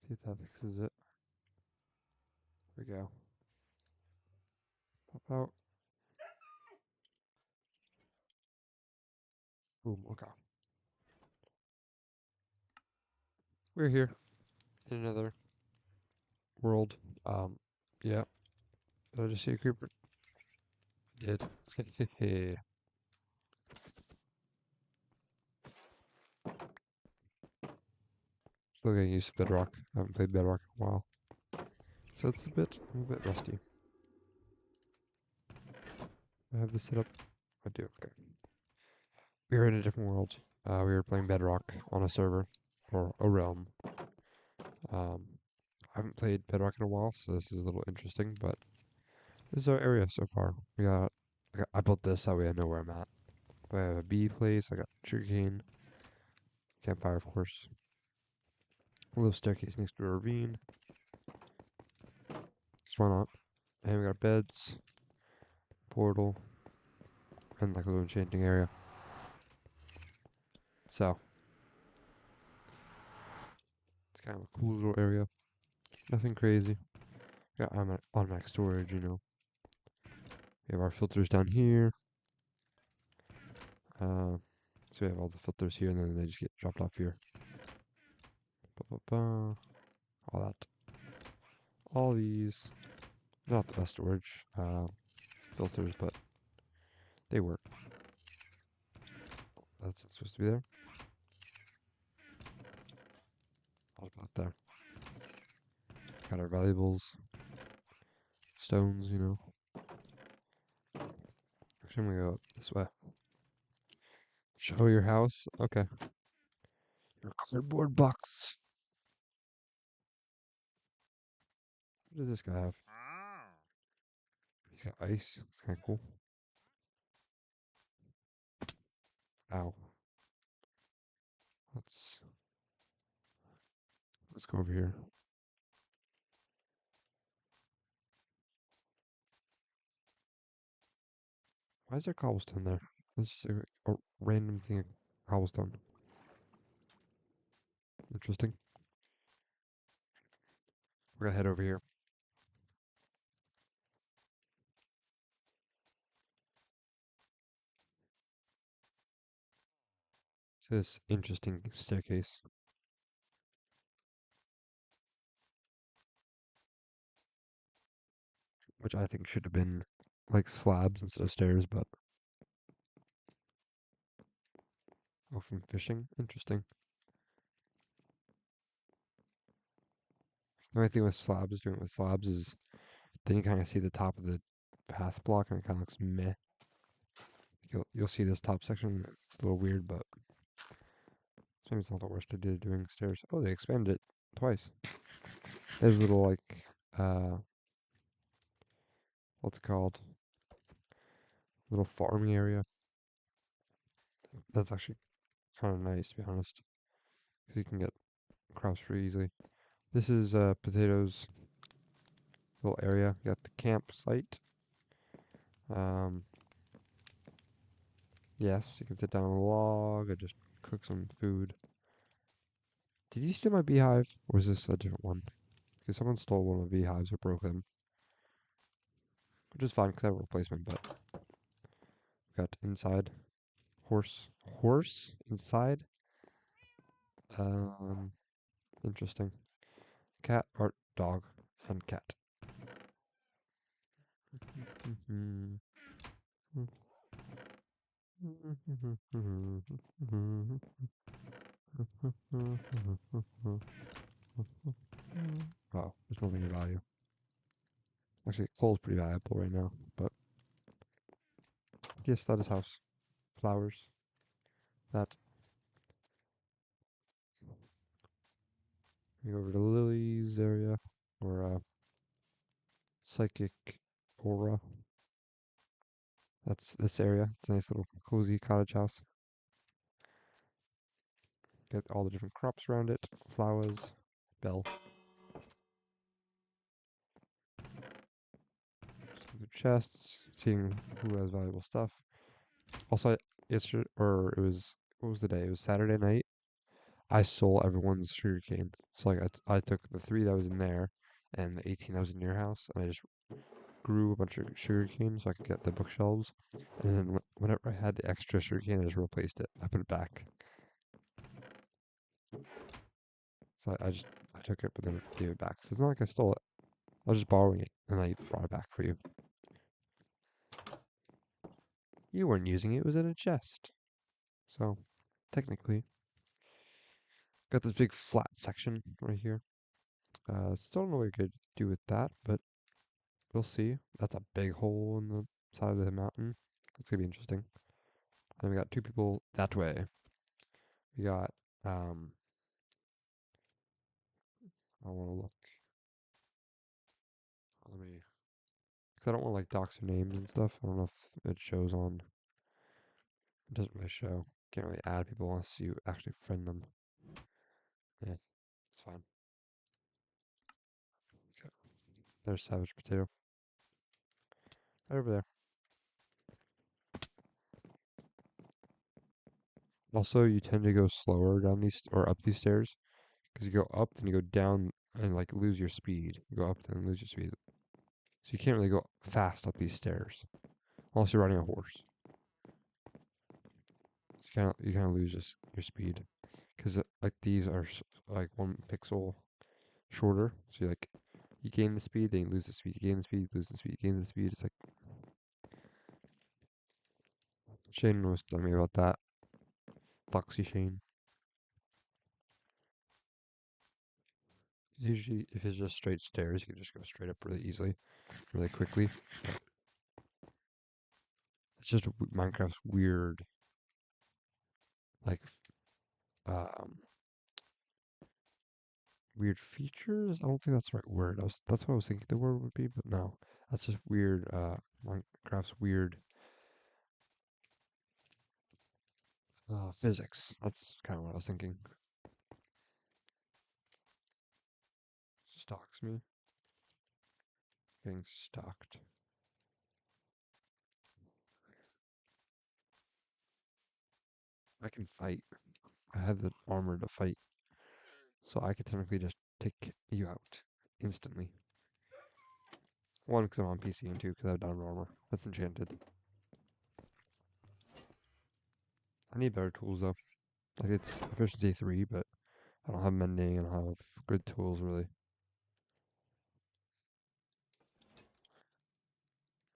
See if that fixes it. There we go. Pop out. Boom. Okay. We're here in another world. Yeah. Did I just see a creeper? I did. Still getting used to Bedrock. I haven't played Bedrock in a while. So I'm a bit rusty. I have this set up. I do, okay. We are in a different world. We were playing Bedrock on a server, or a realm. Um, I haven't played Bedrock in a while, so this is a little interesting, but this is our area so far. I built this, that way I know where I'm at. I have a bee place, I got sugarcane, campfire of course, a little staircase next to a ravine. Just why not? And we got beds, portal, and like a little enchanting area. So, it's kind of a cool little area. Nothing crazy. Got automatic storage, you know. We have our filters down here. So we have all the filters here, and then they just get dropped off here. All that. All these. Not the best storage filters, but they work. That's supposed to be there. All about there. Got our valuables. Stones, you know. Actually, I'm gonna go this way. Show your house. Okay. Your cardboard box. What does this guy have? He's got ice. It's kind of cool. Ow. Let's let's go over here. Why is there cobblestone there? That's just a random thing of cobblestone. Interesting. We're gonna head over here. So this interesting staircase, which I think should have been like slabs instead of stairs, but oh, from fishing. Interesting. The only thing with slabs, doing it with slabs, is then you kind of see the top of the path block, and it kind of looks meh. You'll see this top section. It's a little weird, but maybe it's not the worst idea doing stairs. Oh, they expanded it twice. There's a little like what's it called? Little farming area. That's actually kind of nice, to be honest, because you can get crops pretty easily. This is potatoes little area. You got the campsite. Um, yes, you can sit down on a log and just cook some food. Did you steal my beehive, or is this a different one? Because someone stole one of my beehives or broke them, which is fine because I have a replacement. But got inside horse inside. Um, interesting. Cat or dog and cat. Wow, there's nothing of value. Actually, coal's pretty valuable right now, but yes, that is house. Flowers. That. We go over to Lily's area, or Psychic Aura. That's this area. It's a nice little cozy cottage house. Get all the different crops around it. Flowers. Bell. So the chests. Seeing who has valuable stuff. Also, yesterday, or it was, what was the day? It was Saturday night. I stole everyone's sugarcane. So like I took the 3 that was in there and the 18 that was in your house, and I just grew a bunch of sugarcane so I could get the bookshelves. And then whenever I had the extra sugarcane, I just replaced it. I put it back. So I took it, but then gave it back. So it's not like I stole it. I was just borrowing it, and I brought it back for you. You weren't using it; it was in a chest. So technically, got this big flat section right here. Still don't know what you're gonna do with that, but we'll see. That's a big hole in the side of the mountain. That's gonna be interesting. And we got 2 people that way. We got I want to look. Let me, because I don't want to like dox their names and stuff. I don't know if it shows on. It doesn't really show. Can't really add people unless you actually friend them. Yeah, it's fine. Okay. There's Savage Potato. Right over there. Also, you tend to go slower down these or up these stairs because you go up, then you go down and like lose your speed. You go up, then lose your speed. So you can't really go fast up these stairs unless you're riding a horse. So you kind of lose your speed because like these are like 1 pixel shorter. So you gain the speed, then you lose the speed. You gain the speed, lose the speed, gain the speed. It's like Shane was telling me about that. Foxy Shane. Usually, if it's just straight stairs, you can just go straight up really easily, really quickly. It's just Minecraft's weird, like, um, weird features. I don't think that's the right word. That's what I was thinking the word would be, but no, that's just weird. Minecraft's weird physics. That's kind of what I was thinking. Stalks me. Getting stalked. I can fight. I have the armor to fight, so I could technically just take you out instantly. One, because I'm on PC, and 2, because I have diamond armor. That's enchanted. I need better tools though. Like it's efficiency 3, but I don't have mending and I don't have good tools really.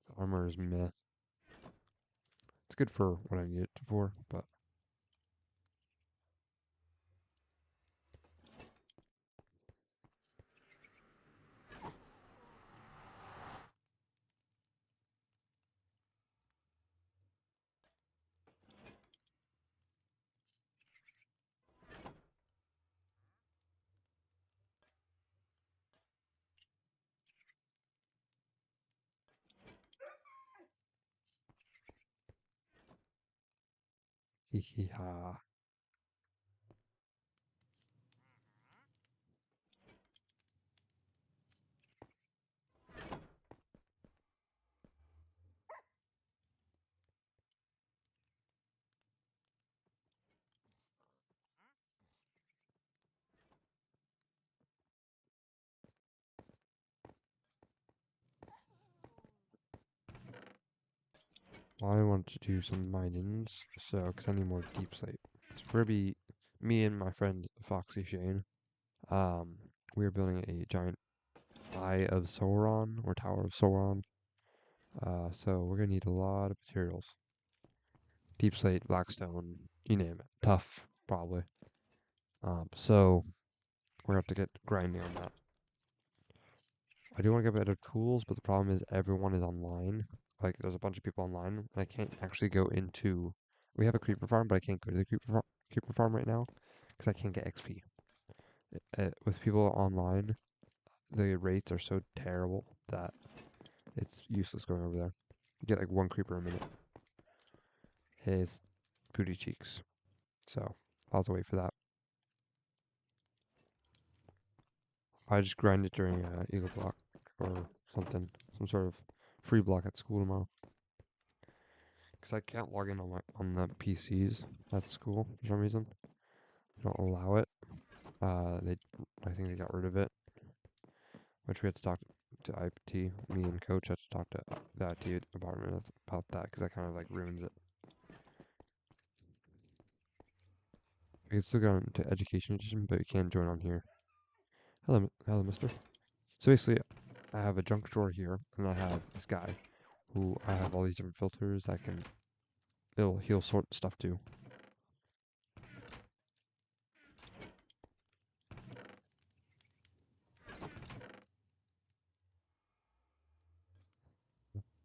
The armor is meh. It's good for what I need it for, but hee hee ha. Well, I want to do some minings, so because I need more deep slate. So we're gonna be me and my friend Foxy Shane. Um, we're building a giant Eye of Sauron or Tower of Sauron. So we're gonna need a lot of materials. Deep slate, blackstone, you name it. Tough, probably. So we're gonna have to get grinding on that. I do want to get better tools, but the problem is everyone is online. Like, there's a bunch of people online, and I can't actually go into. We have a creeper farm, but I can't go to the creeper farm right now because I can't get XP. With people online, the rates are so terrible that it's useless going over there. You get like 1 creeper a minute. Hey, it's booty cheeks. So I'll have to wait for that. I just grind it during Eagle Block or something, some sort of free block at school tomorrow. Because I can't log in on the PCs at school for some reason. don't allow it. I think they got rid of it, which we had to talk to IT. Me and Coach had to talk to the IT department about that because that kind of like ruins it. We can still go into Education Edition, but you can't join on here. Hello, Mister. So basically, I have a junk drawer here, and I have this guy who I have all these different filters that can he'll sort stuff to.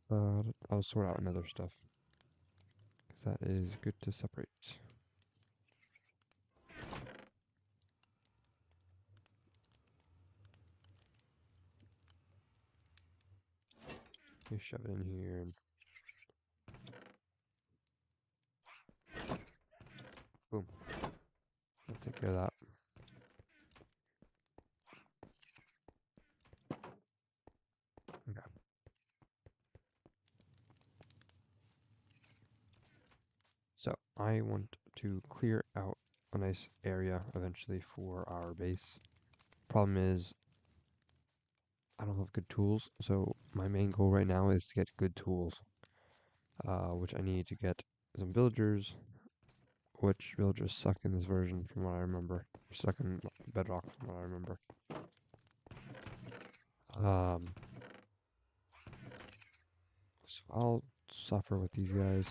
But I'll sort out another stuff because that is good to separate. You shove it in here and boom. I'll take care of that. Okay. So I want to clear out a nice area eventually for our base. Problem is I don't have good tools, so my main goal right now is to get good tools, which I need to get some villagers, which villagers suck in this version from what I remember. Suck in Bedrock from what I remember. So I'll suffer with these guys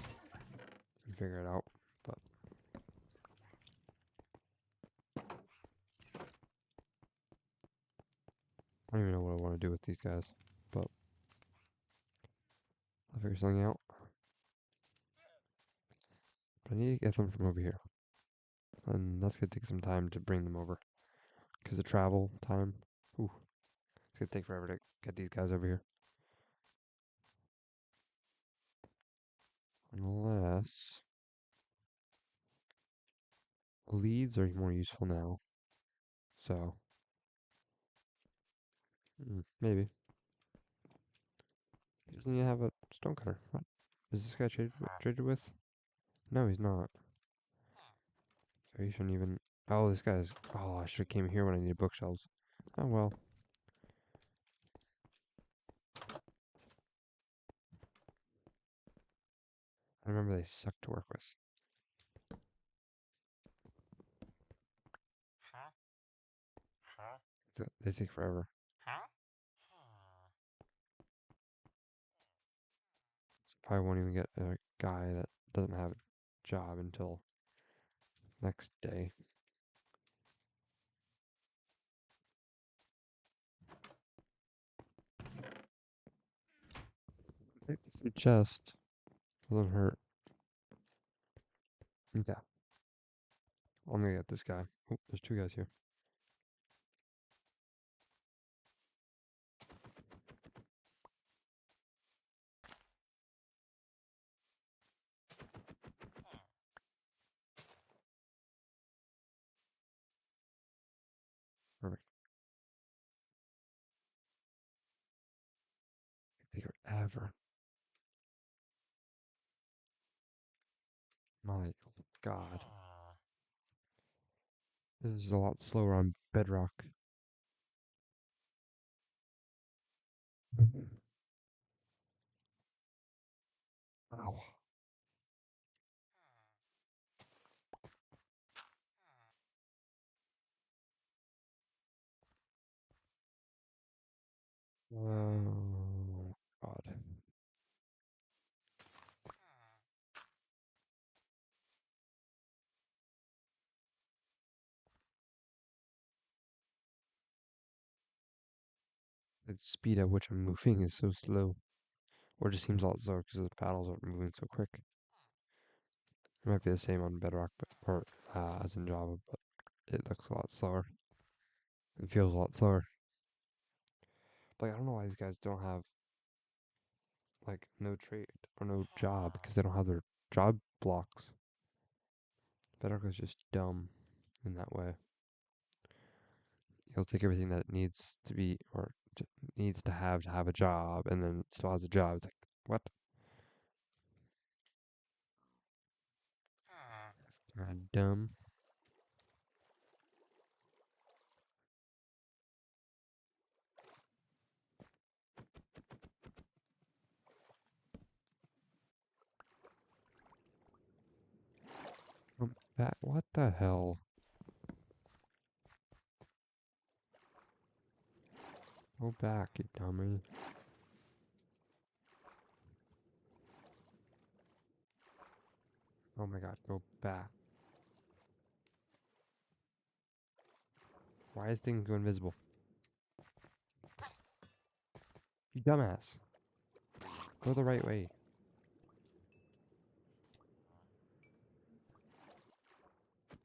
and figure it out, but I don't even know what I want to do with these guys, but I'll figure something out. But I need to get them from over here, and that's gonna take some time to bring them over, because the travel time, ooh, it's gonna take forever to get these guys over here. Unless leads are more useful now, so maybe. He doesn't even have a stonecutter. What? Is this guy traded with? No, he's not. So he shouldn't even. Oh, this guy's. Oh, I should have came here when I needed bookshelves. Oh well. I remember they suck to work with. They take forever. So probably won't even get a guy that doesn't have a job until next day. Take the chest. Doesn't hurt. Okay. I'm gonna get this guy. Oh, there's two guys here. Perfect. Take forever. My God. This is a lot slower on Bedrock. Ow. Oh, God. The speed at which I'm moving is so slow. Or it just seems a lot slower because the paddles are moving so quick. It might be the same on Bedrock, or as in Java, but it looks a lot slower. It feels a lot slower. But like, I don't know why these guys don't have like no trade or no job because they don't have their job blocks. Bedrock is just dumb in that way. He'll take everything that it needs to be or needs to have a job, and then it still has a job. It's like what? Kind of dumb. back. What the hell? Go back, you dummy. Oh my god, go back. Why is things go invisible? You dumbass. Go the right way.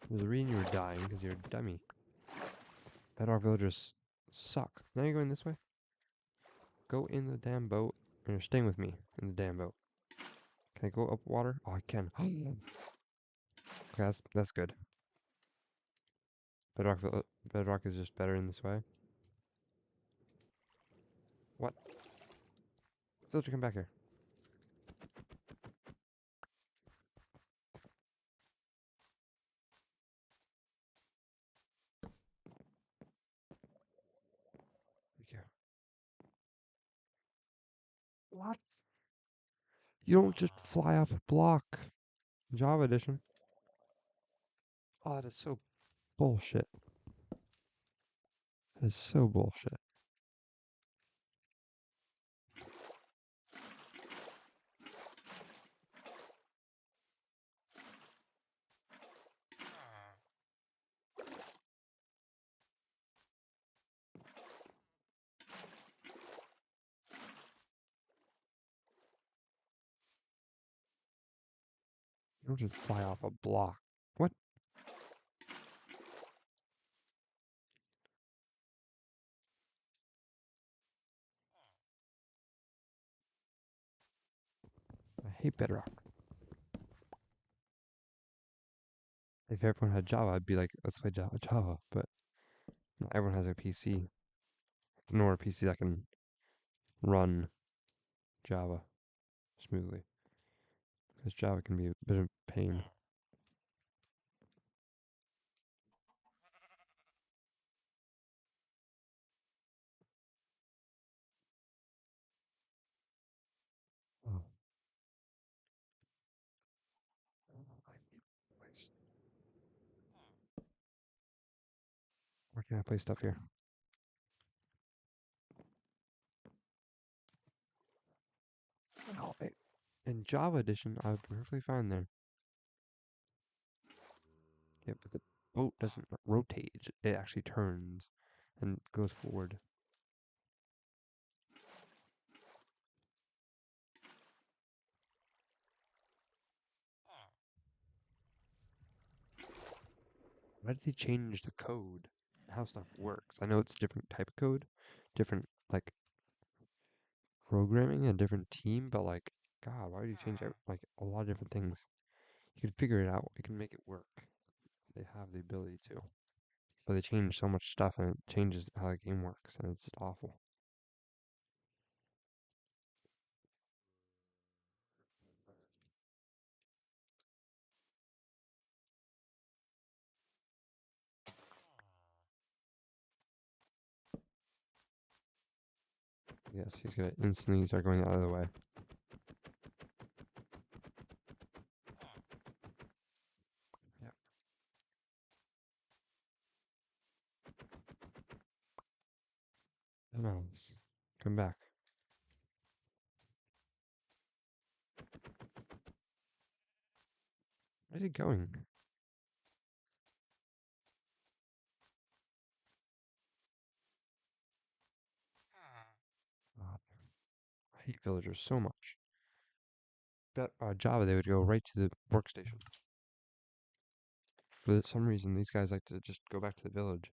There's a reason you were dying, because you're a dummy. Bedrock villagers suck. Now you're going this way? Go in the damn boat, and you're staying with me in the damn boat. Can I go up water? Oh, I can. Okay, that's good. Bedrock is just better in this way. What? Villager, come back here. Here. What? You don't just fly off a block. Java edition. Oh, that is so bullshit. That is so bullshit. You don't just fly off a block. What? I hate Bedrock. If everyone had Java, I'd be like, let's play Java. But not everyone has a PC, nor a PC that can run Java smoothly. Because Java can be a bit of a pain. Oh. Where can I play stuff here? Oh, in Java edition, I would be perfectly fine there. Yeah, but the boat doesn't rotate. It actually turns and goes forward. Why did they change the code? How stuff works? I know it's different type of code, different like programming, and different team, but like, God, why would you change like a lot of different things? You could figure it out. You can make it work. They have the ability to, but they change so much stuff, and it changes how the game works, and it's just awful. Yes, he's gonna instantly start going the other way. Yeah. Animals, come back. Where's he going? God, I hate villagers so much. Bet Java, they would go right to the workstation. For some reason, these guys like to just go back to the village.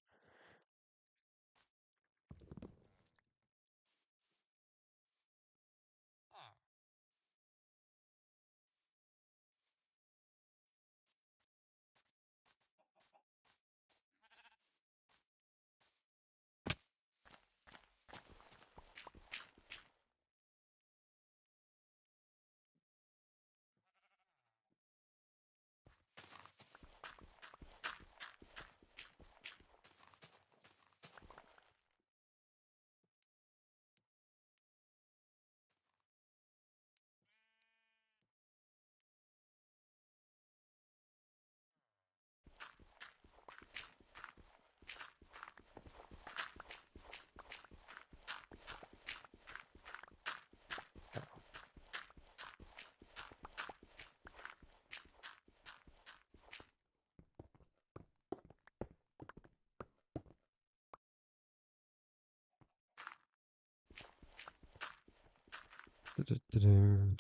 Just digging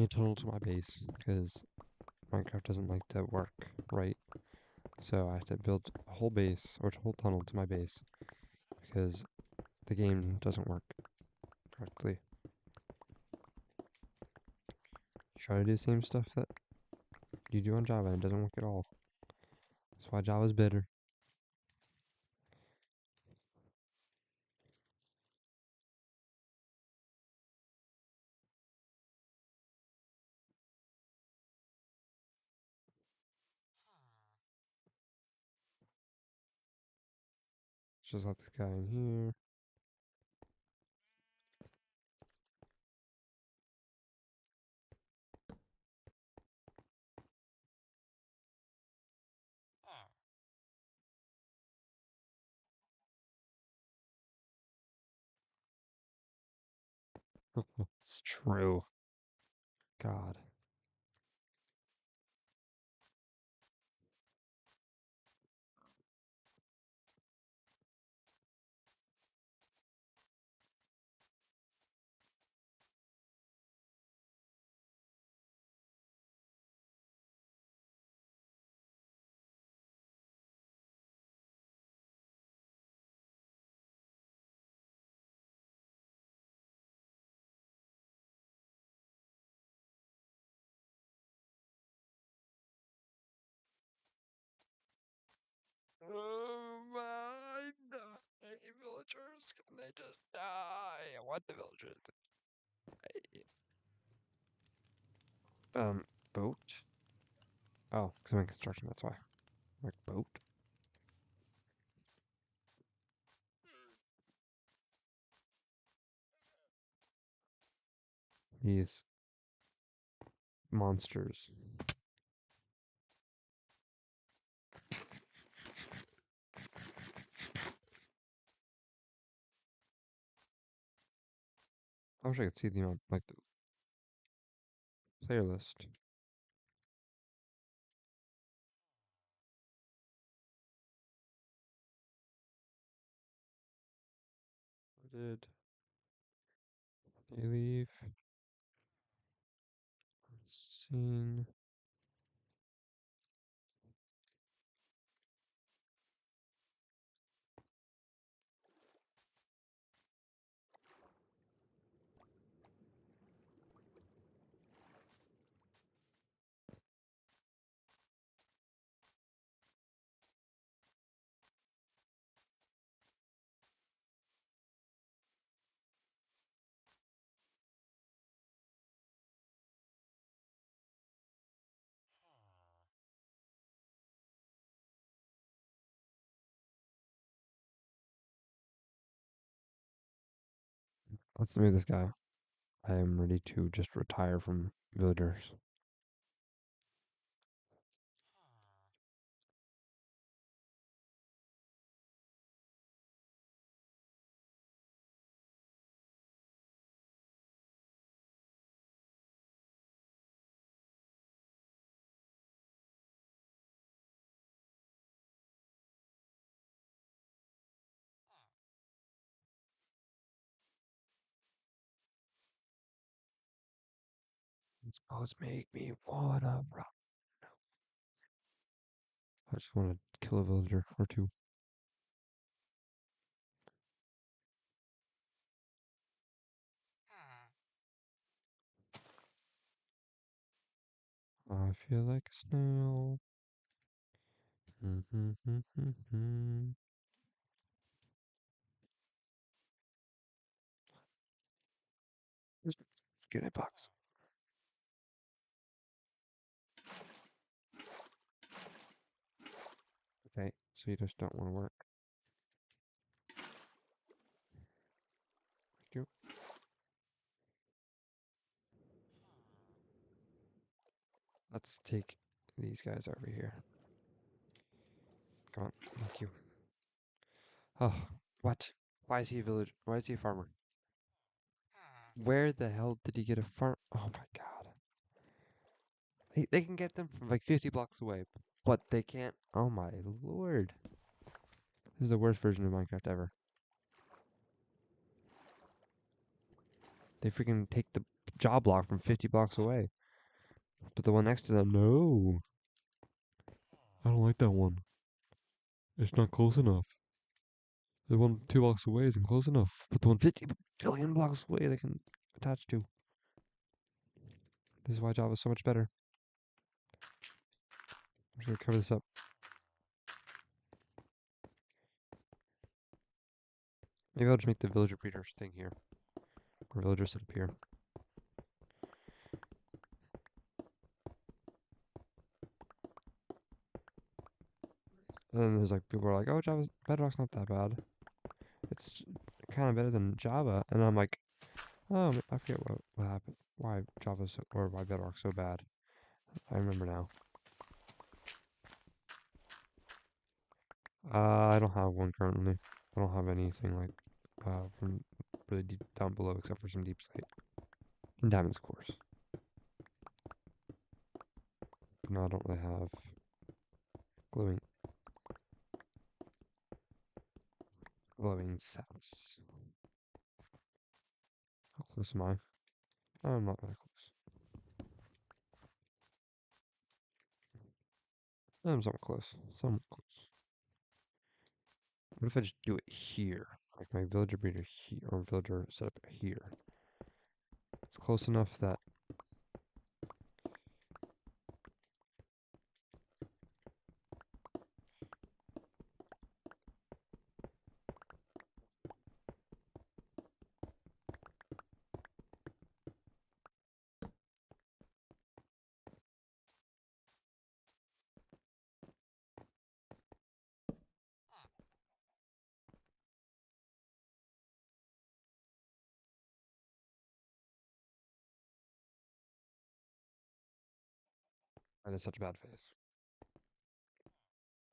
a tunnel to my base because Minecraft doesn't like to work right. So I have to build a whole base or a whole tunnel to my base because the game doesn't work correctly. Try to do the same stuff that you do on Java and it doesn't work at all. That's why Java's better. Just let this guy in here. It's true. God. My villagers, can they just die? I want the villagers to die. Boat? Oh, because I'm in construction, that's why. Like, boat? These monsters. I wish I could see the amount, like, the player list. Where did they leave? Scene. Let's move this guy. I am ready to just retire from villagers. These boats make me wanna run. I just want to kill a villager or two. I feel like a snail. Just get a box. Okay, so you just don't want to work. Thank you. Let's take these guys over here. Come on, thank you. Oh, what? Why is he a village? Why is he a farmer? Where the hell did he get a farm? Oh my god. They can get them from like 50 blocks away, but they can't. Oh my lord. This is the worst version of Minecraft ever. They freaking take the job block from 50 blocks away. But the one next to them, no. I don't like that one. It's not close enough. The one 2 blocks away isn't close enough. But the one 50 billion blocks away they can attach to. This is why Java is so much better. I'm just gonna cover this up. Maybe I'll just make the villager breeders thing here. Or villager set up here. And then there's like people are like, oh, Java's Bedrock's not that bad. It's kind of better than Java. And I'm like, oh, I forget what happened. Why Java's or why Bedrock's so bad. I remember now. I don't have one currently. I don't have anything like from really deep down below except for some deep slate. And diamonds, of course. But no, I don't really have glowing sats. How close am I? I'm not that close. I'm somewhat close. Somewhat close. What if I just do it here? Like my villager breeder here, or villager setup here. It's close enough that that is such a bad phase.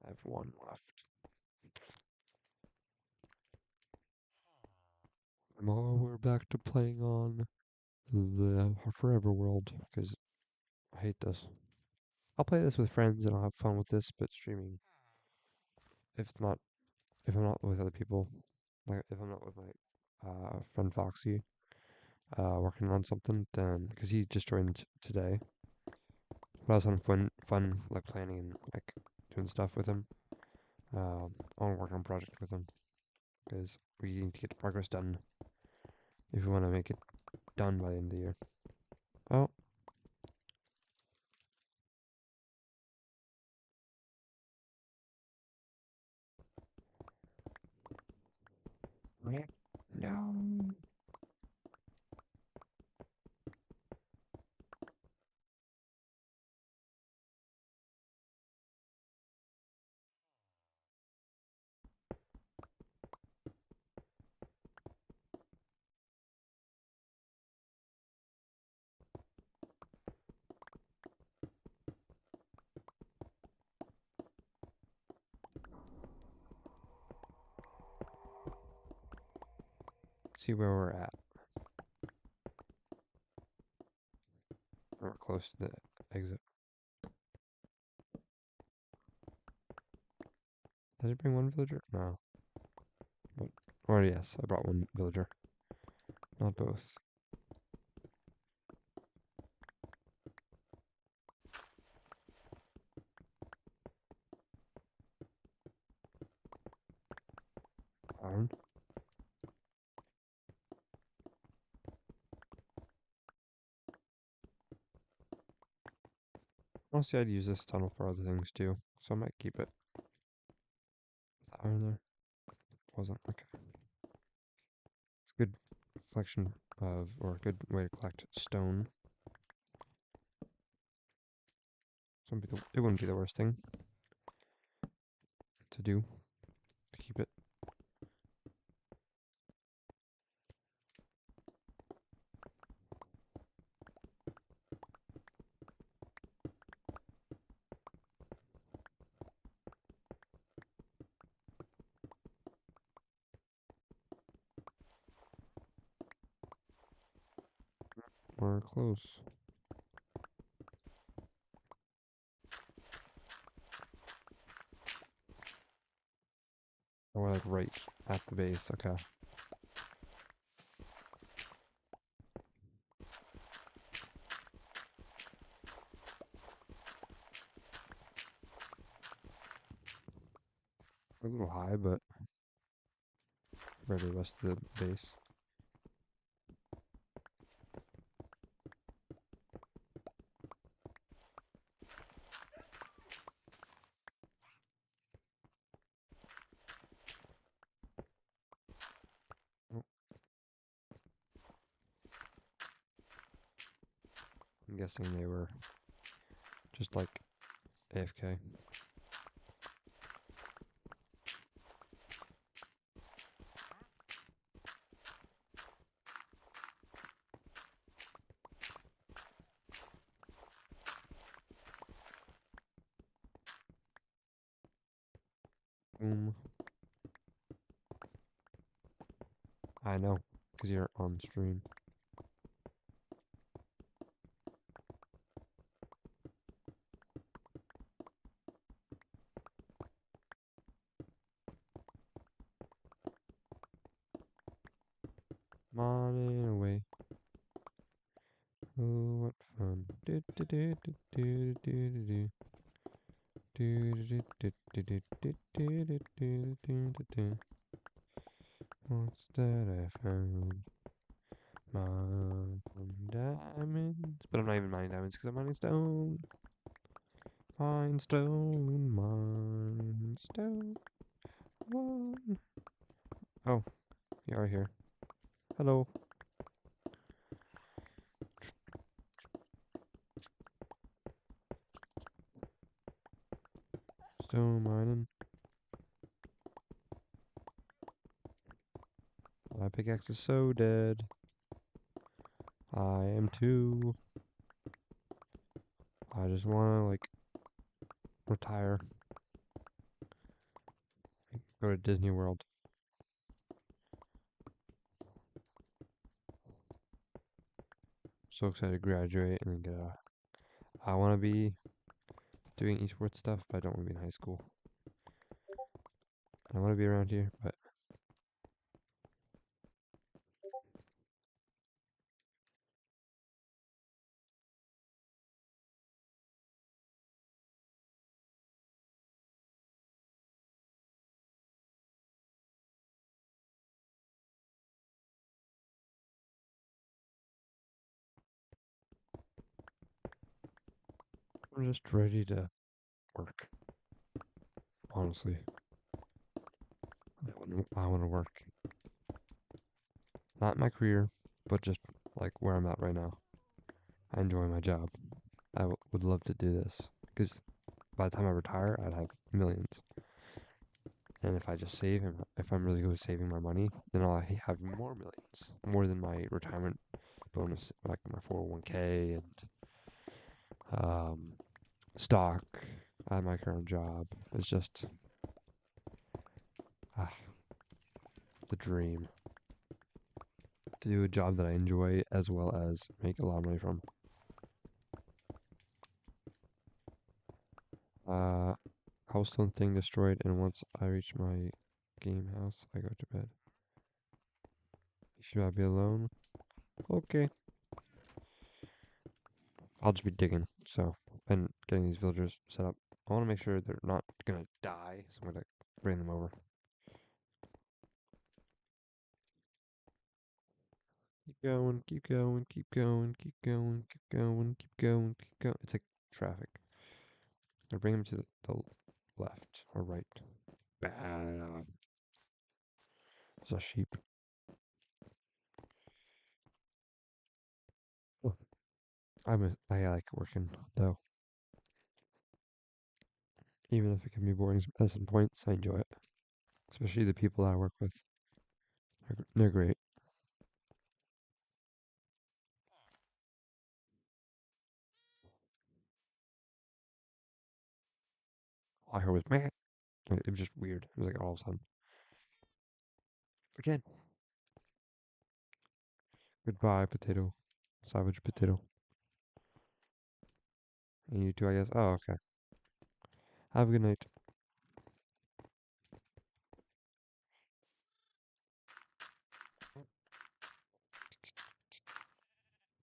I have one left. Oh, we're back to playing on the Forever World because I hate this. I'll play this with friends and I'll have fun with this, but streaming, if it's not, if I'm not with other people, like if I'm not with my friend Foxy, working on something, then because he just joined today, but I was having fun like planning and like doing stuff with him. I want to work on a project with him because we need to get the progress done if we want to make it done by the end of the year. Oh, no. See where we're at. We're close to the exit. Did I bring one villager? No. But, or yes, I brought one villager. Not both. Iron. Honestly, I'd use this tunnel for other things too, so I might keep it. With iron there. Wasn't. Okay. It's a good collection of, or a good way to collect stone. It wouldn't be the worst thing to do, to keep it. We're close. Oh, we're like right at the base, okay. a little high, but compared to the rest of the base. Oh, I'm guessing they were just like AFK. Boom. I know, because you're on stream. Morning away. Oh, what fun. Do do do do do do do do. Do do do do do do do do do do do do. What's that I found? Mine diamonds. But I'm not even mining diamonds because I'm mining stone. Mine stone, mine stone. One. Oh, you are here. Hello. Stone mining. My pickaxe is so dead. I am too. I just wanna like retire. Go to Disney World. So excited to graduate and then get a. I wanna be doing esports stuff, but I don't wanna be in high school. I wanna be around here, but I'm just ready to work. Honestly, I wanna work. Not my career, but just like where I'm at right now. I enjoy my job. I would love to do this because by the time I retire, I'd have millions. And if I just save and if I'm really good at saving my money, then I'll have more millions, more than my retirement bonus, like my 401k and stock at my current job. It's just ah, the dream to do a job that I enjoy as well as make a lot of money from. Cobblestone thing destroyed, and once I reach my game house, I go to bed. Should I be alone? Okay. I'll just be digging, so, and getting these villagers set up. I want to make sure they're not gonna die, so I'm gonna bring them over. Keep going, keep going, keep going, keep going, keep going, keep going, keep going. It's like traffic. I bring them to the left or right. Bam. There's a sheep. Oh, I like working though. Even if it can be boring at some points, I enjoy it. Especially the people I work with. They're great. All I heard was meh. It was just weird. It was like all of a sudden. Again. Goodbye, potato. Savage potato. And you too, I guess. Oh, okay. Have a good night.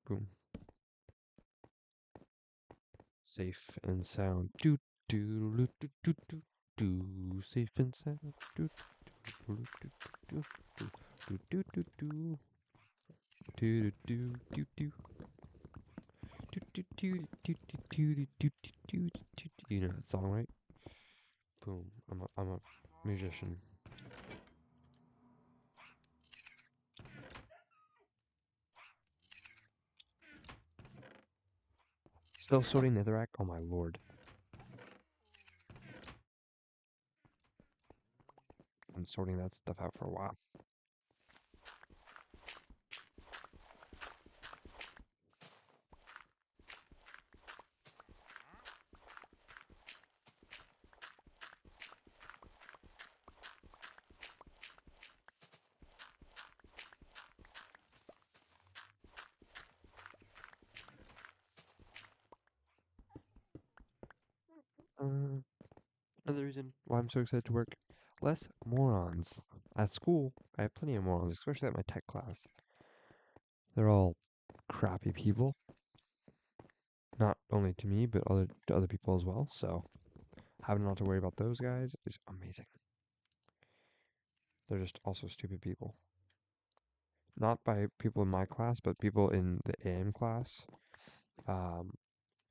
Boom. Safe and sound. Doot, doot, doot, doot, doot. do. Safe and sound. Do do do do do do do do do do do do do. You know that song, right? Boom. I'm a musician. Still sorting Netherrack? Oh my lord. Been sorting that stuff out for a while. Another reason why I'm so excited to work. Less morons. At school, I have plenty of morons, especially at my tech class. They're all crappy people. Not only to me, but to other people as well. So having not to worry about those guys is amazing. They're just also stupid people. Not by people in my class, but people in the AM class. Um,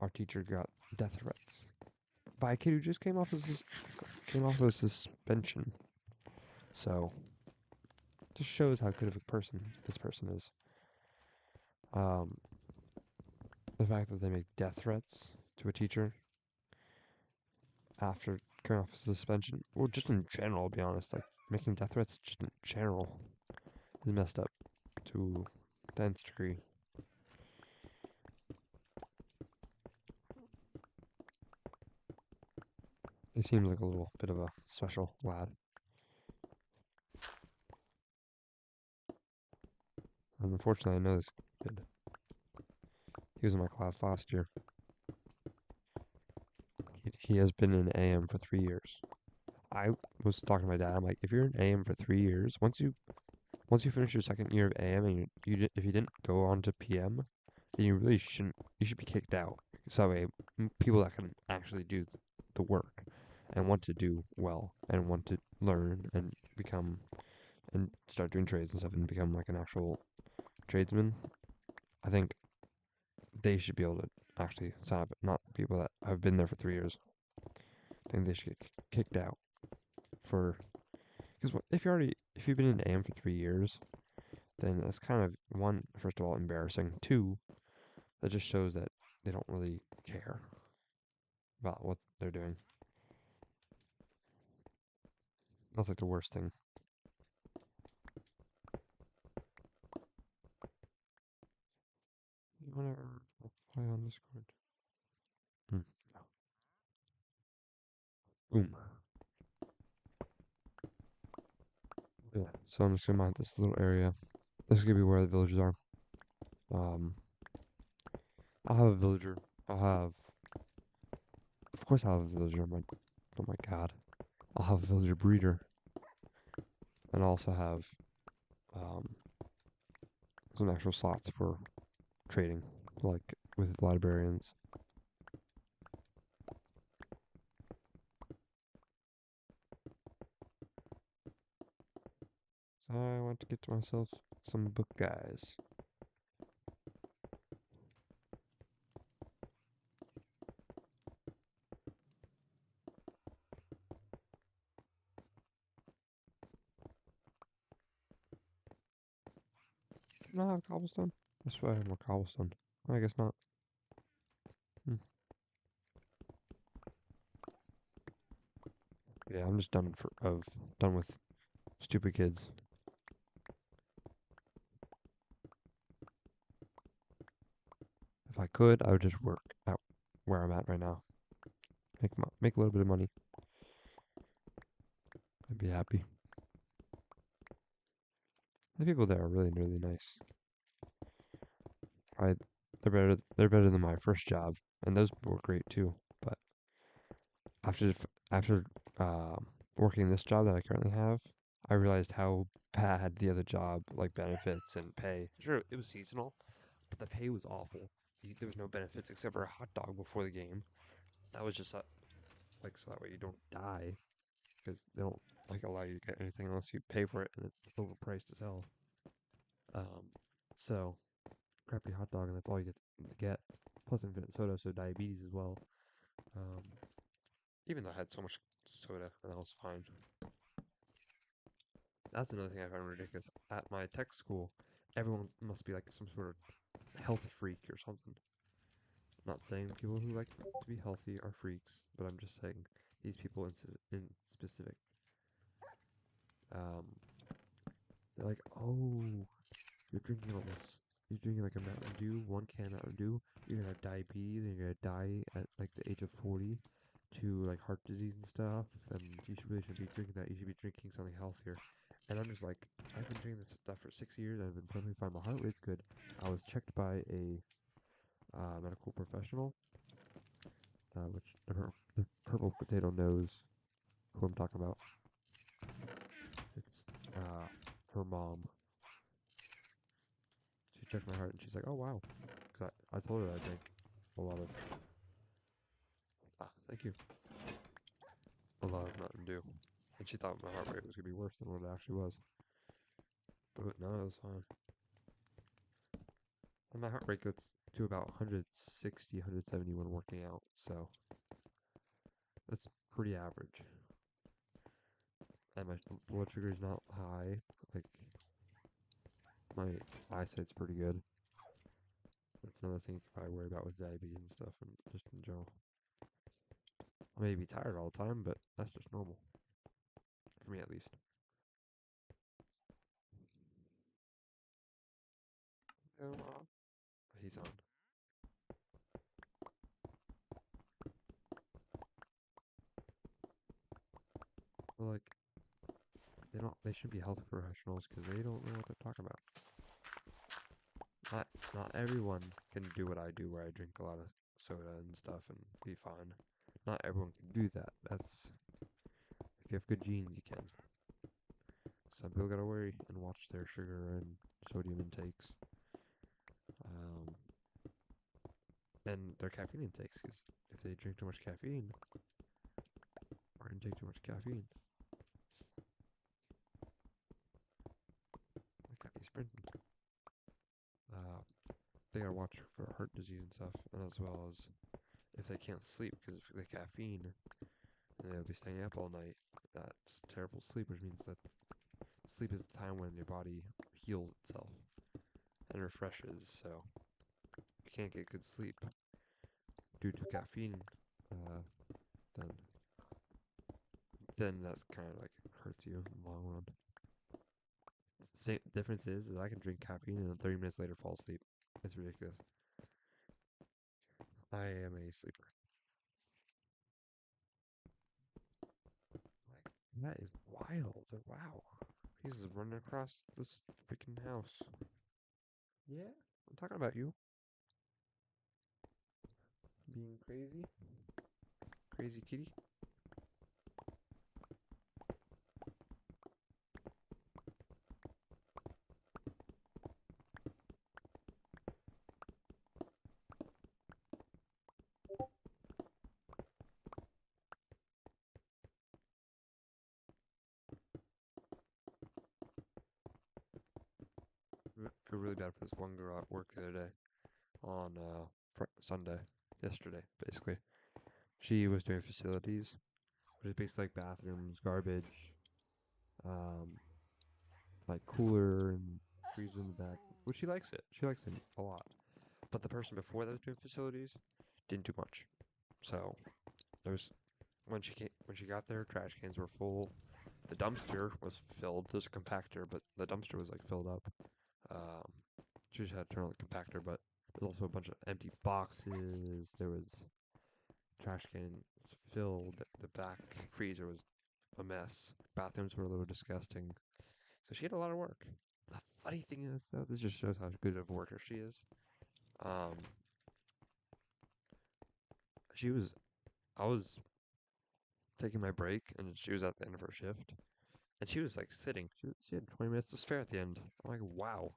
our teacher got death threats by a kid who just came off of suspension. So just shows how good of a person this person is. Um, the fact that they make death threats to a teacher after coming off suspension, or just in general, to be honest, like making death threats just in general is messed up to the nth degree. He seems like a little bit of a special lad. And unfortunately, I know this kid. He was in my class last year. He has been in AM for 3 years. I was talking to my dad. I'm like, if you're in AM for 3 years, once you finish your second year of AM and if you didn't go on to PM, then you really shouldn't. You should be kicked out. So that way, people that can actually do the work and want to do well and want to learn and become and start doing trades and stuff and become like an actual tradesman, I think they should be able to actually sign up. Not people that have been there for 3 years. I think they should get kicked out for because if you've been in AM for 3 years, then that's kind of one, first of all, embarrassing. Two, that just shows that they don't really care about what they're doing. That's like the worst thing. You wanna play on Discord? No. Boom. Yeah. So I'm just gonna mine this little area. This is gonna be where the villagers are. Um, I'll have a villager. Of course, I'll have a villager. Oh my god. I'll have a villager breeder, and I'll also have um some actual slots for trading, like with librarians. So I want to get to myself some book guys. Do I have cobblestone? I swear I have more cobblestone. I guess not. Hmm. Yeah, I'm just done with stupid kids. If I could, I would just work at where I'm at right now. Make a little bit of money. I'd be happy. The people there are really, really nice. I, they're better than my first job, and those were great too. But after working this job that I currently have, I realized how bad the other job, like benefits and pay. Sure, it was seasonal, but the pay was awful. There was no benefits except for a hot dog before the game. That was just like so that way you don't die. because they don't like allow you to get anything unless you pay for it, and it's overpriced as hell. So crappy hot dog, and that's all you get. Plus infinite soda, so diabetes as well. Um, even though I had so much soda, and that was fine. That's another thing I find ridiculous. At my tech school, everyone must be like some sort of health freak or something. I'm not saying people who like to be healthy are freaks, but I'm just saying these people in specific. Um, they're like, oh, you're drinking all this. You're drinking like a Mountain Dew, 1 can Mountain Dew. You're gonna have diabetes, and you're gonna die at like the age of 40 to like heart disease and stuff. And you really shouldn't be drinking that. You should be drinking something healthier. And I'm just like, I've been drinking this stuff for 6 years, and I've been perfectly fine. My heart rate's good. I was checked by a medical professional, which the purple potato knows who I'm talking about. It's her mom. She checked my heart, and she's like, "Oh wow," because I told her I drank a lot of thank you, a lot of Mountain Dew, and she thought my heart rate was gonna be worse than what it actually was. But no, it was fine. And my heart rate goes to about 160, 170 when working out, so that's pretty average. And my blood sugar is not high. Like my eyesight's pretty good. That's another thing you can probably worry about with diabetes and stuff, and just in general. I may be tired all the time, but that's just normal for me at least. He's on. Well, like they should be health professionals because they don't know what they're talking about. Not everyone can do what I do, where I drink a lot of soda and stuff and be fine. Not everyone can do that. That's if you have good genes, you can. Some people gotta worry and watch their sugar and sodium intakes, um, and their caffeine intakes. Because if they drink too much caffeine or intake too much caffeine, they can't be sprinting. They gotta watch for heart disease and stuff, and as well as if they can't sleep because of the caffeine, and they'll be staying up all night. That's terrible sleep, which means that sleep is the time when your body heals itself and refreshes. So you can't get good sleep due to caffeine, uh, then that's kind of like hurts you in the long run. The same difference is I can drink caffeine and then 30 minutes later fall asleep. It's ridiculous. I am a sleeper. Like that is wild. Wow. He's running across this freaking house. Yeah, I'm talking about you. Being crazy. Crazy kitty. I feel really bad for this one girl at work the other day on Sunday, yesterday, basically. She was doing facilities, which is basically like bathrooms, garbage, um, like cooler and freezer in the back. Well, she likes it. She likes it a lot. But the person before that was doing facilities didn't do much. So there was when she got there, trash cans were full. The dumpster was filled. There's a compactor, but the dumpster was like filled up. Um, she just had to turn on the compactor, but there's also a bunch of empty boxes. There was trash cans filled. The back freezer was a mess. Bathrooms were a little disgusting. So she had a lot of work. The funny thing is, though, this just shows how good of a worker she is. Um, she was, I was taking my break, and she was at the end of her shift, and she was like sitting. She had 20 minutes to spare at the end. I'm like, wow,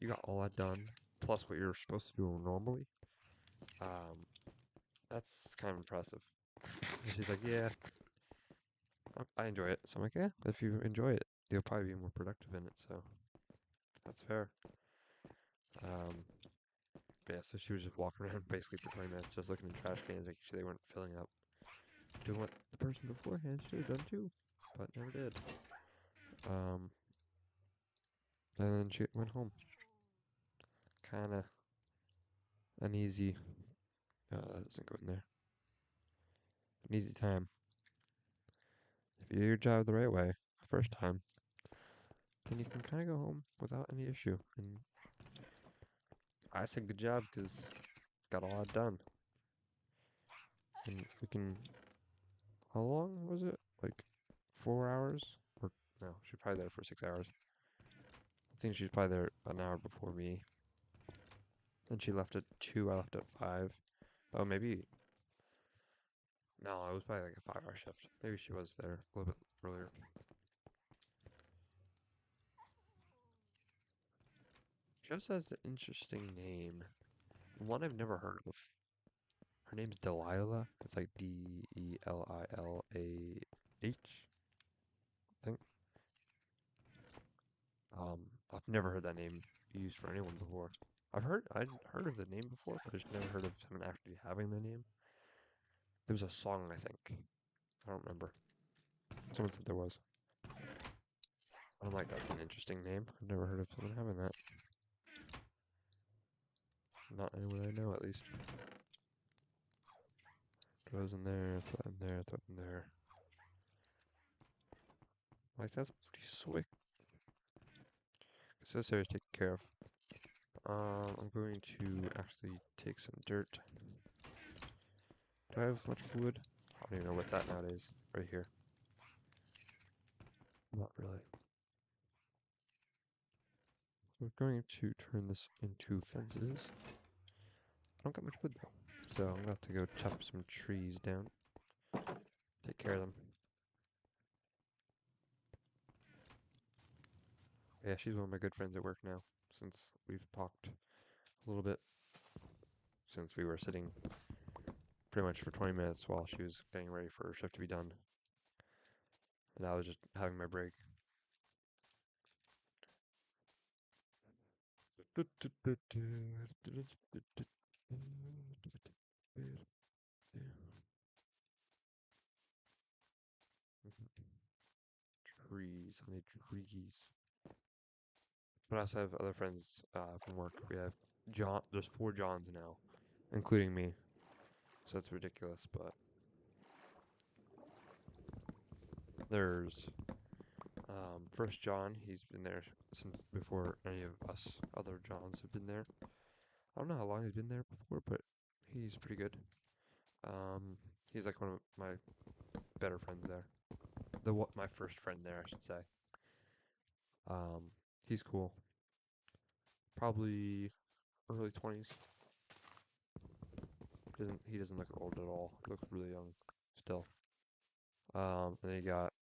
you got all that done, plus what you're supposed to do normally. Um, that's kind of impressive. And she's like, yeah, I enjoy it. So I'm like, yeah, if you enjoy it, you'll probably be more productive in it. So that's fair. Um, but yeah, so she was just walking around basically for 20 minutes, just looking in trash cans, making sure they weren't filling up. Doing what the person beforehand should have done too, but never did. Um, and then she went home. Kind of uneasy. That doesn't go in there. An easy time. If you do your job the right way, the first time, then you can kind of go home without any issue. And I said good job because got a lot done. And freaking, how long was it? Like 4 hours? Or no, she was probably there for 6 hours. I think she was probably there an hour before me. And she left at 2, I left at 5. Oh, maybe, no, it was probably like a 5 hour shift. Maybe she was there a little bit earlier. She also has an interesting name. One I've never heard of. Her name's Delilah. It's like Delilah, I think. I've never heard that name used for anyone before. I'd heard of the name before, but I just never heard of someone actually having the name. There was a song, I think. I don't remember. Someone said there was. I'm like, that's an interesting name. I've never heard of someone having that. Not anyone I know, at least. Throws in there, throw in there, throw in there. Like, that's pretty slick. So this area's taken care of. I'm going to actually take some dirt. Do I have much wood? I don't even know what's at nowadays. Right here. Not really. We're going to turn this into fences. I don't got much wood though, so I'm gonna have to go chop some trees down. Take care of them. Yeah, she's one of my good friends at work now, since we've talked a little bit since we were sitting pretty much for 20 minutes while she was getting ready for her shift to be done. And I was just having my break. Trees, I need trees. But I also have other friends from work. We have John. There's 4 Johns now, including me. So that's ridiculous. But there's first John. He's been there since before any of us other Johns have been there. I don't know how long he's been there before, but he's pretty good. Um, he's like one of my better friends there. My first friend there, I should say. Um, he's cool. Probably early 20s. He doesn't look old at all. He looks really young still. And then you got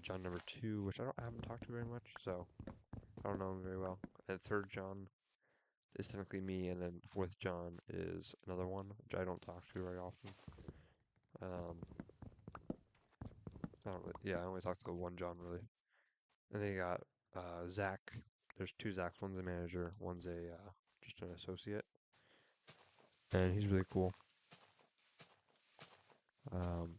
John number 2, which I haven't talked to very much, so I don't know him very well. And third John is technically me, and then fourth John is another one, which I don't talk to very often. Um, I don't really, yeah, I only talk to one John really. And then you got Zach. There's 2 Zachs. One's a manager, one's a just an associate, and he's really cool. Um,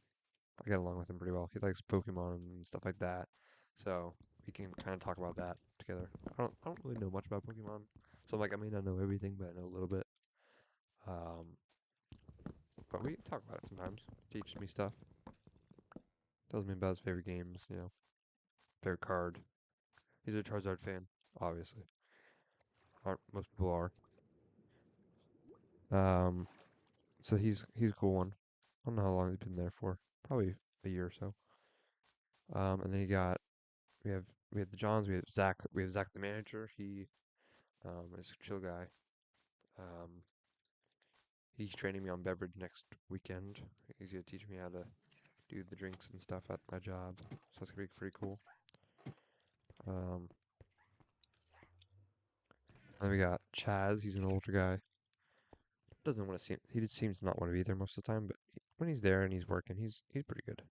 I get along with him pretty well. He likes Pokemon and stuff like that, so we can kind of talk about that together. I don't really know much about Pokemon, so I'm like I may not know everything, but I know a little bit. Um, but we talk about it sometimes. Teaches me stuff. Tells me about his favorite games, favorite card. He's a Charizard fan, obviously. Aren't most people are. Um, so he's a cool one. I don't know how long he's been there for. Probably a year or so. And then we have we have the Johns. We have Zach the manager. He is a chill guy. Um, he's training me on beverage next weekend. He's gonna teach me how to do the drinks and stuff at my job. So that's gonna be pretty cool. Um, then we got Chaz. He's an older guy. Doesn't want to seem. He seems to not want to be there most of the time, but when he's there and he's working, he's pretty good.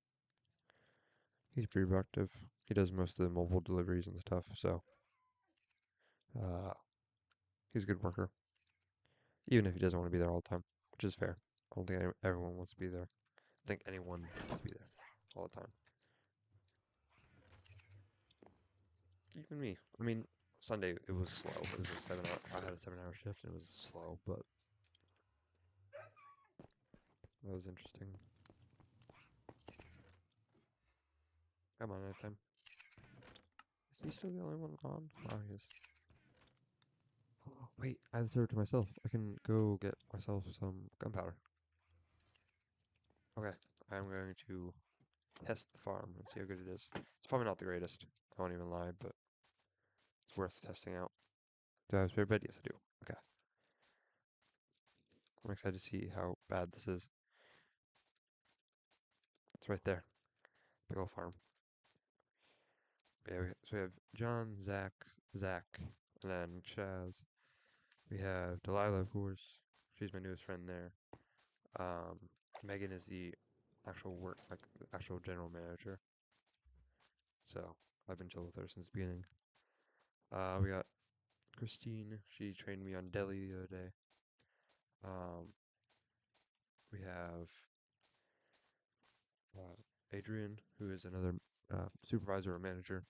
He's pretty productive. He does most of the mobile deliveries and stuff, so uh, he's a good worker. Even if he doesn't want to be there all the time, which is fair. I don't think everyone wants to be there. I think anyone wants to be there all the time. Even me. I mean, Sunday it was slow. It was a 7 hour. I had a 7 hour shift and it was slow, but that was interesting. Come on, nighttime. Is he still the only one on? Oh, he is. Oh, wait, I have the server to myself. I can go get myself some gunpowder. Okay, I'm going to test the farm and see how good it is. It's probably not the greatest. I won't even lie, but it's worth testing out. Do I have a spare bed? Yes, I do. Okay. I'm excited to see how bad this is. It's right there. Big old farm. Yeah, so we have John, Zach, and then Chaz. We have Delilah, of course. She's my newest friend there. Um, Megan is the actual actual general manager. So I've been chill with her since the beginning. We got Christine. She trained me on Deli the other day. Um, we have Adrian, who is another supervisor or manager.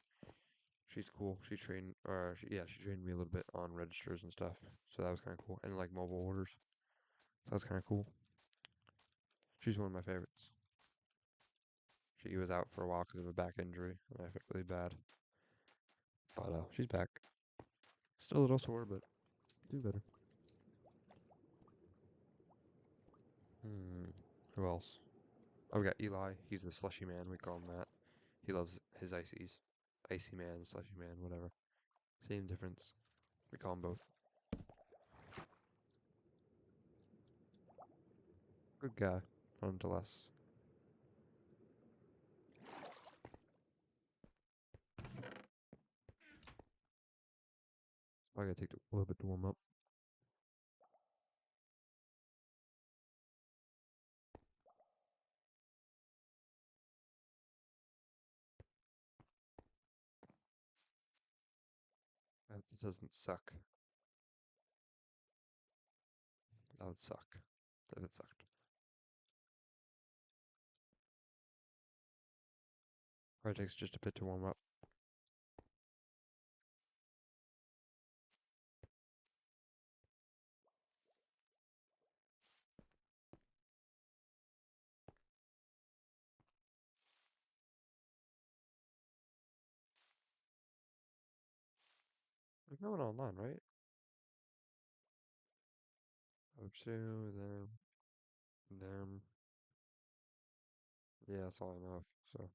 She's cool. She trained me a little bit on registers and stuff. So that was kind of cool. And like mobile orders. So that was kind of cool. She's one of my favorites. She was out for a while because of a back injury, and I felt really bad. But she's back. Still a little sore, but do better. Hmm. Who else? Oh, we got Eli. He's the slushy man. We call him that. He loves his ices. Icy man, slushy man, whatever. Same difference. We call them both. Good guy, nonetheless. I gotta take a little bit to warm up. This doesn't suck. That would suck. If it sucked. Probably takes just a bit to warm up. There's no one online, right? Pursue them. Yeah, that's all I know of. So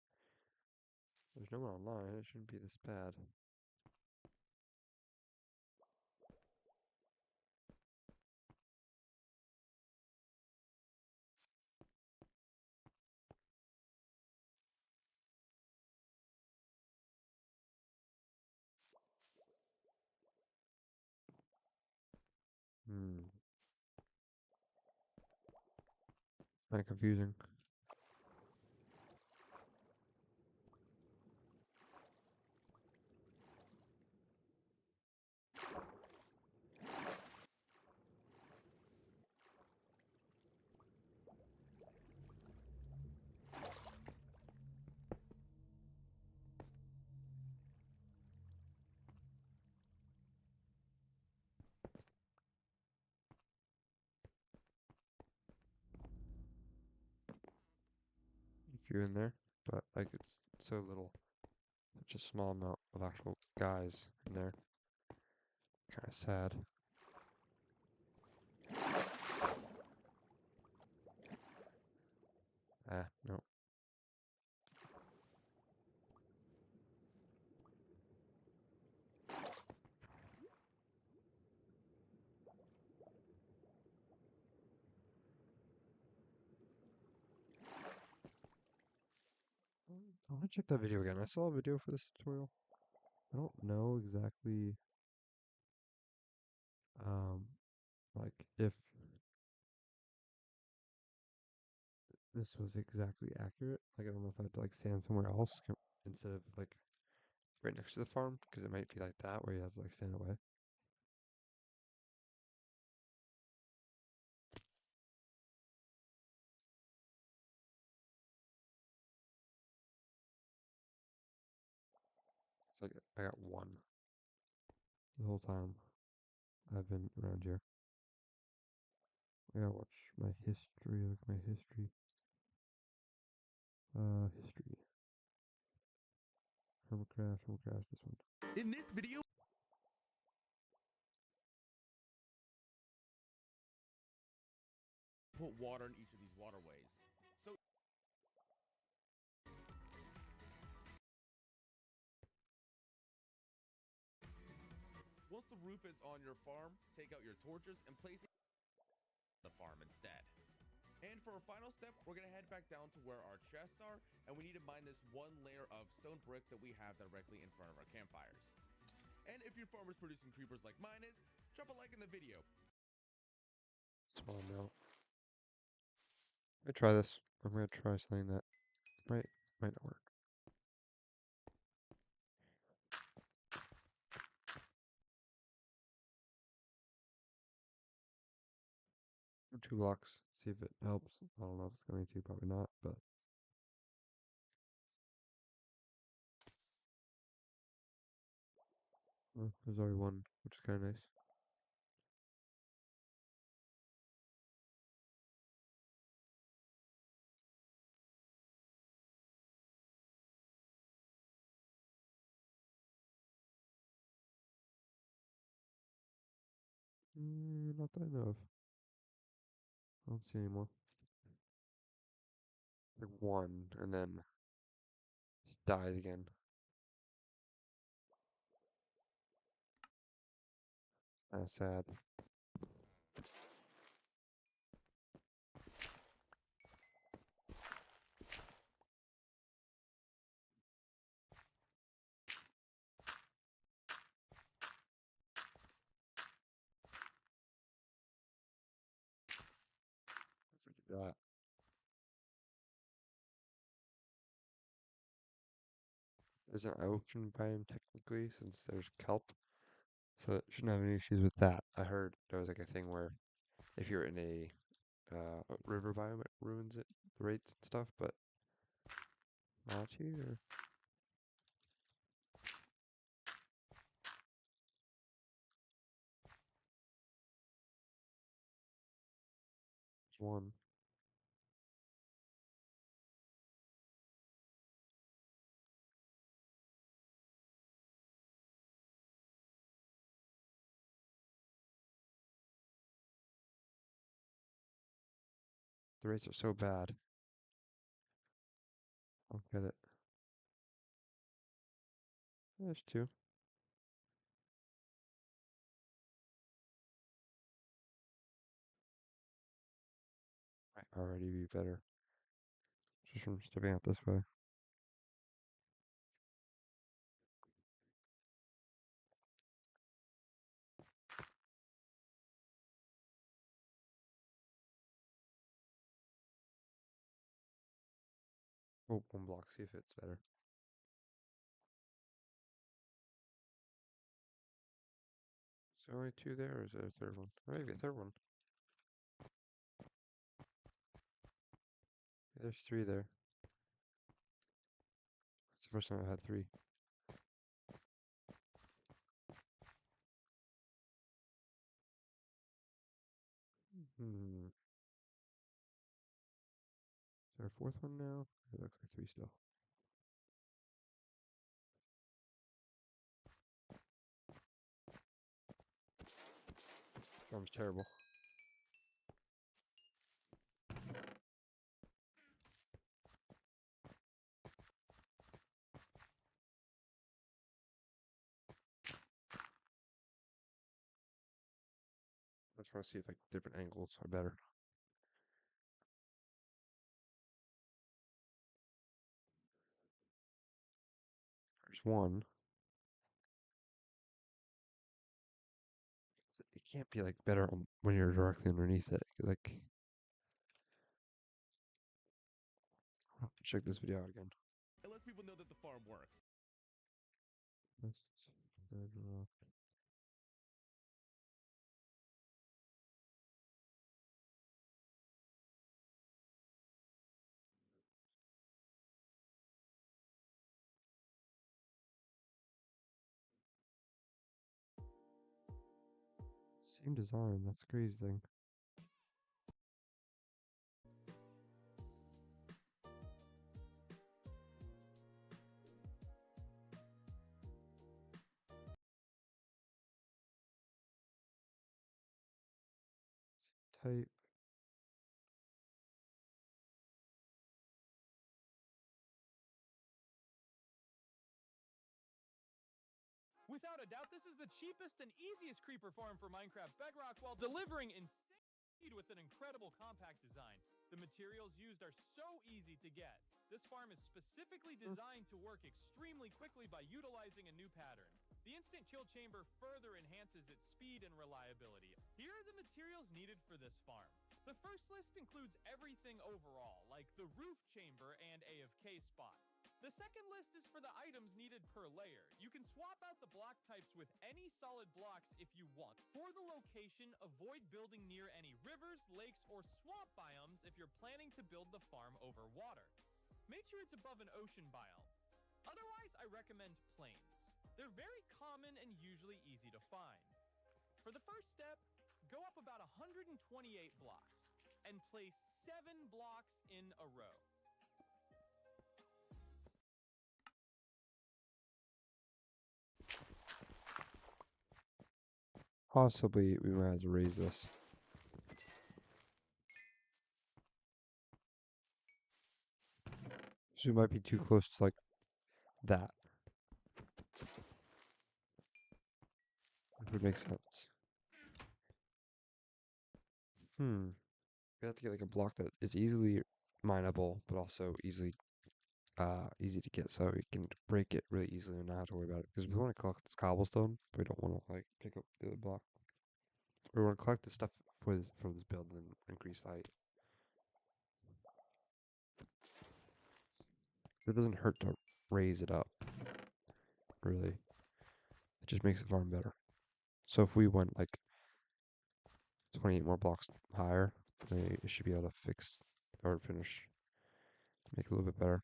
there's no one online. It shouldn't be this bad. Hmm. It's kind of confusing. If you're in there, but like it's so little, such a small amount of actual guys in there. Kind of sad. Ah, no. I want to check that video again. I saw a video for this tutorial. I don't know exactly, um, like if this was exactly accurate. Like I don't know if I had to like stand somewhere else instead of like right next to the farm because it might be like that where you have to like stand away. It's like I got one the whole time I've been around here. I gotta watch my history. Look at my history. History. Hermitcraft, this one. In this video, put water in each of these waterways. So once the roof is on your farm, take out your torches and place it on the farm instead. And for our final step, we're going to head back down to where our chests are, and we need to mine this one layer of stone brick that we have directly in front of our campfires. And if your farm is producing creepers like mine is, drop a like in the video. Spawn out. I try this. I'm gonna try something that might not work. For 2 blocks. See if it helps. I don't know if it's going to. Probably not. But there's already one, which is kind of nice. Not that I know of. I don't see any more. Like one, and then just dies again. Kind of sad. Look at that. There's an ocean biome technically, since there's kelp, so it shouldn't have any issues with that. I heard there was like a thing where if you're in a river biome, it ruins it, the rates and stuff, but not here. There's one. The rates are so bad. I don't get it. There's two. Might already be better. Just from stepping out this way. Oh, 1 block, see if it's better. Is there only two there, or is there a third one? Maybe a third one. There's three there. It's the first time I've had three. Hmm. Is there a fourth one now? It looks like three still. Farm's terrible. I just want to see if like different angles are better. There's one. It can't be like better when you're directly underneath it. Like Check this video out again. It lets people know that the farm works. Bedrock. Same design, that's the crazy thing. Type. Without a doubt, this is the cheapest and easiest creeper farm for Minecraft Bedrock while delivering insane speed with an incredible compact design. The materials used are so easy to get. This farm is specifically designed to work extremely quickly by utilizing a new pattern. The instant chill chamber further enhances its speed and reliability. Here are the materials needed for this farm. The first list includes everything overall, like the roof chamber and AFK spot. The second list is for the items needed per layer. You can swap out the block types with any solid blocks if you want. For the location, avoid building near any rivers, lakes, or swamp biomes if you're planning to build the farm over water. Make sure it's above an ocean biome. Otherwise, I recommend plains. They're very common and usually easy to find. For the first step, go up about 128 blocks and place 7 blocks in a row. Possibly we might have to raise this. So we might be too close to like that. If it makes sense. We have to get like a block that is easily mineable, but also easy to get, so we can break it really easily and not have to worry about it. Because we want to collect this cobblestone, but we don't want to like pick up the other block. We want to collect the stuff for this build and increase the height. It doesn't hurt to raise it up, really. It just makes the farm better. So if we went like 28 more blocks higher, then it should be able to fix or finish, make it a little bit better.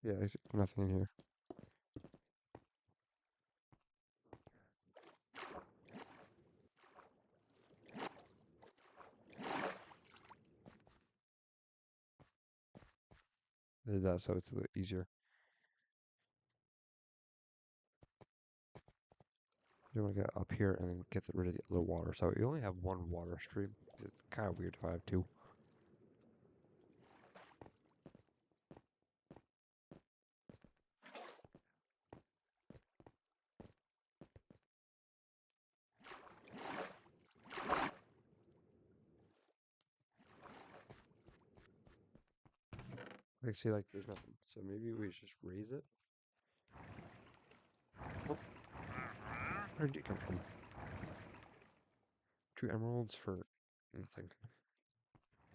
Yeah, there's nothing in here. I did that so it's a little easier. You want to get up here and then get rid of the other water. So you only have one water stream. It's kind of weird if I have two. I see like there's nothing. So maybe we should just raise it. Oh. Where did it come from? 2 emeralds for nothing.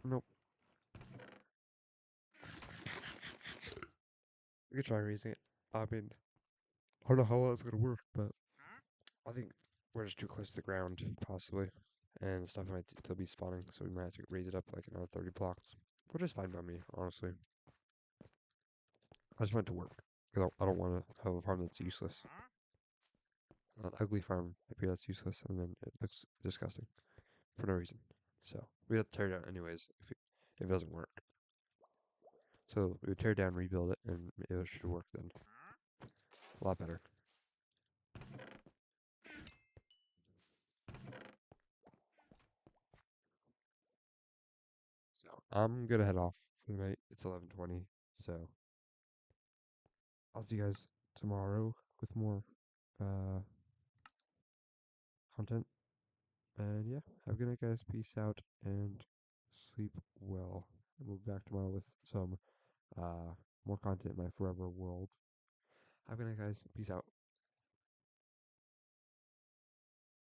Nope. We could try raising it. I mean, I don't know how well it's gonna work, but I think we're just too close to the ground, possibly. And stuff might still be spawning, so we might have to raise it up like another 30 blocks. Which is fine by me, honestly. I just want it to work. I don't want to have a farm that's useless. an ugly farm appear that's useless, and then it looks disgusting for no reason. So we have to tear it down anyways if it doesn't work. So we would tear it down, rebuild it, and it should work then. A lot better. So I'm gonna head off for the night. It's 11:20. So I'll see you guys tomorrow with more content. And yeah, have a good night, guys. Peace out and sleep well. And we'll be back tomorrow with some more content in my forever world. Have a good night, guys. Peace out.